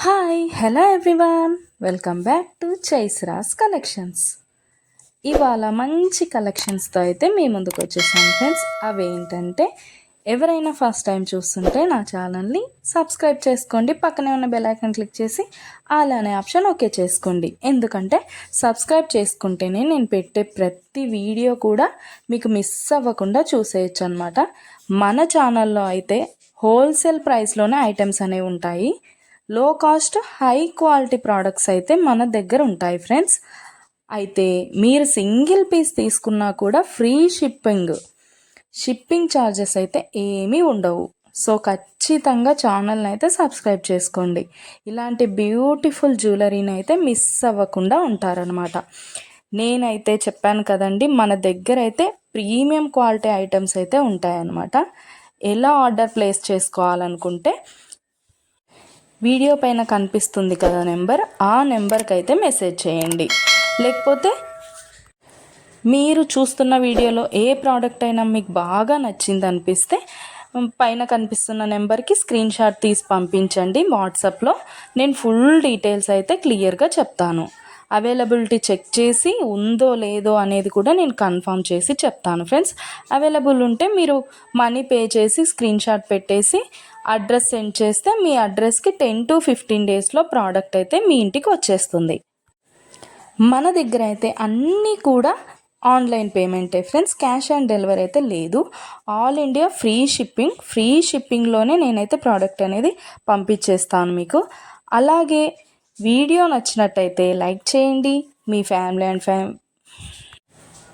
Hi hello everyone, welcome back to చైస్రాస్ collections. ఇవాళ మంచి కలెక్షన్స్తో అయితే మీ ముందుకు వచ్చేసాను ఫ్రెండ్స్. అవేంటంటే ఎవరైనా ఫస్ట్ టైం చూస్తుంటే నా ఛానల్ని సబ్స్క్రైబ్ చేసుకోండి, పక్కనే ఉన్న బెల్ ఐకాన్ క్లిక్ చేసి ఆల్ అనే ఆప్షన్ ఓకే చేసుకోండి. ఎందుకంటే సబ్స్క్రైబ్ చేసుకుంటేనే నేను పెట్టే ప్రతి వీడియో కూడా మీకు మిస్ అవ్వకుండా చూసేయచ్చు అనమాట. మన ఛానల్లో అయితే హోల్సేల్ ప్రైస్లోనే ఐటమ్స్ అనేవి ఉంటాయి. లో కాస్ట్ హై క్వాలిటీ ప్రోడక్ట్స్ అయితే మన దగ్గర ఉంటాయి ఫ్రెండ్స్. అయితే మీరు సింగిల్ పీస్ తీసుకున్నా కూడా ఫ్రీ షిప్పింగ్ ఛార్జెస్ అయితే ఏమీ ఉండవు. సో ఖచ్చితంగా ఛానల్ని అయితే సబ్స్క్రైబ్ చేసుకోండి. ఇలాంటి బ్యూటిఫుల్ జ్యువెలరీని అయితే మిస్ అవ్వకుండా ఉంటారనమాట. నేనైతే చెప్పాను కదండి, మన దగ్గర అయితే ప్రీమియం క్వాలిటీ ఐటమ్స్ అయితే ఉంటాయన్నమాట. ఎలా ఆర్డర్ ప్లేస్ చేసుకోవాలనుకుంటే వీడియో పైన కనిపిస్తుంది కదా నెంబర్, ఆ నెంబర్కి అయితే మెసేజ్ చేయండి. లేకపోతే మీరు చూస్తున్న వీడియోలో ఏ ప్రోడక్ట్ అయినా మీకు బాగా నచ్చింది అనిపిస్తే పైన కనిపిస్తున్న నెంబర్కి స్క్రీన్ షాట్ తీసి పంపించండి వాట్సాప్లో. నేను ఫుల్ డీటెయిల్స్ అయితే క్లియర్గా చెప్తాను. అవైలబిలిటీ చెక్ చేసి ఉందో లేదో అనేది కూడా నేను కన్ఫర్మ్ చేసి చెప్తాను ఫ్రెండ్స్. అవైలబుల్ ఉంటే మీరు మనీ పే చేసి స్క్రీన్ షాట్ పెట్టేసి అడ్రస్ సెండ్ చేస్తే మీ అడ్రస్కి 10 to 15 డేస్లో ప్రోడక్ట్ అయితే మీ ఇంటికి వచ్చేస్తుంది. మన దగ్గర అయితే అన్నీ కూడా ఆన్లైన్ పేమెంటే ఫ్రెండ్స్, క్యాష్ ఆన్ డెలివరీ అయితే లేదు. ఆల్ ఇండియా ఫ్రీ షిప్పింగ్లోనే నేనైతే ప్రోడక్ట్ అనేది పంపించేస్తాను మీకు. అలాగే వీడియో నచ్చినట్టయితే లైక్ చేయండి, మీ ఫ్యామిలీ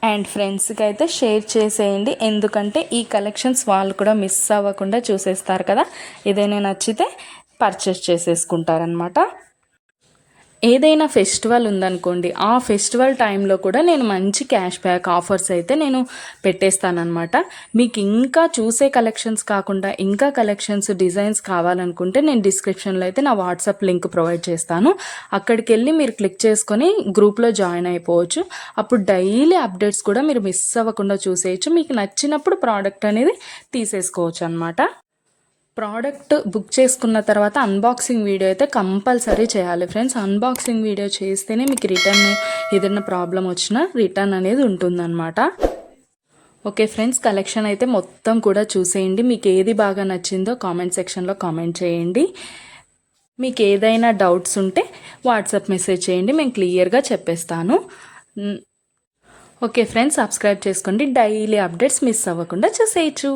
అండ్ ఫ్రెండ్స్కి అయితే షేర్ చేసేయండి. ఎందుకంటే ఈ కలెక్షన్స్ వాళ్ళు కూడా మిస్ అవ్వకుండా చూసేస్తారు కదా, ఏదైనా నచ్చితే పర్చేస్ చేసేసుకుంటారనమాట. ఏదైనా ఫెస్టివల్ ఉందనుకోండి, ఆ ఫెస్టివల్ టైంలో కూడా నేను మంచి క్యాష్ బ్యాక్ ఆఫర్స్ అయితే నేను పెట్టేస్తానమాట. మీకు ఇంకా చూసే కలెక్షన్స్ కాకుండా ఇంకా కలెక్షన్స్ డిజైన్స్ కావాలనుకుంటే నేను డిస్క్రిప్షన్లో అయితే నా వాట్సాప్ లింక్ ప్రొవైడ్ చేస్తాను. అక్కడికి వెళ్ళి మీరు క్లిక్ చేసుకొని గ్రూప్లో జాయిన్ అయిపోవచ్చు. అప్పుడు డైలీ అప్డేట్స్ కూడా మీరు మిస్ అవ్వకుండా చూసేయచ్చు. మీకు నచ్చినప్పుడు ప్రోడక్ట్ అనేది తీసేసుకోవచ్చు అనమాట. ప్రోడక్ట్ బుక్ చేసుకున్న తర్వాత అన్బాక్సింగ్ వీడియో అయితే కంపల్సరీ చేయాలి ఫ్రెండ్స్. అన్బాక్సింగ్ వీడియో చేస్తేనే మీకు రిటర్న్ ఏదైనా ప్రాబ్లం వచ్చినా రిటర్న్ అనేది ఉంటుందన్నమాట. ఓకే ఫ్రెండ్స్, కలెక్షన్ అయితే మొత్తం కూడా చూసేయండి. మీకు ఏది బాగా నచ్చిందో కామెంట్ సెక్షన్లో కామెంట్ చేయండి. మీకు ఏదైనా డౌట్స్ ఉంటే వాట్సాప్ మెసేజ్ చేయండి, మేము క్లియర్గా చెప్పేస్తాను. ఓకే ఫ్రెండ్స్, సబ్స్క్రైబ్ చేసుకోండి, డైలీ అప్డేట్స్ మిస్ అవ్వకుండా చూసేయచ్చు.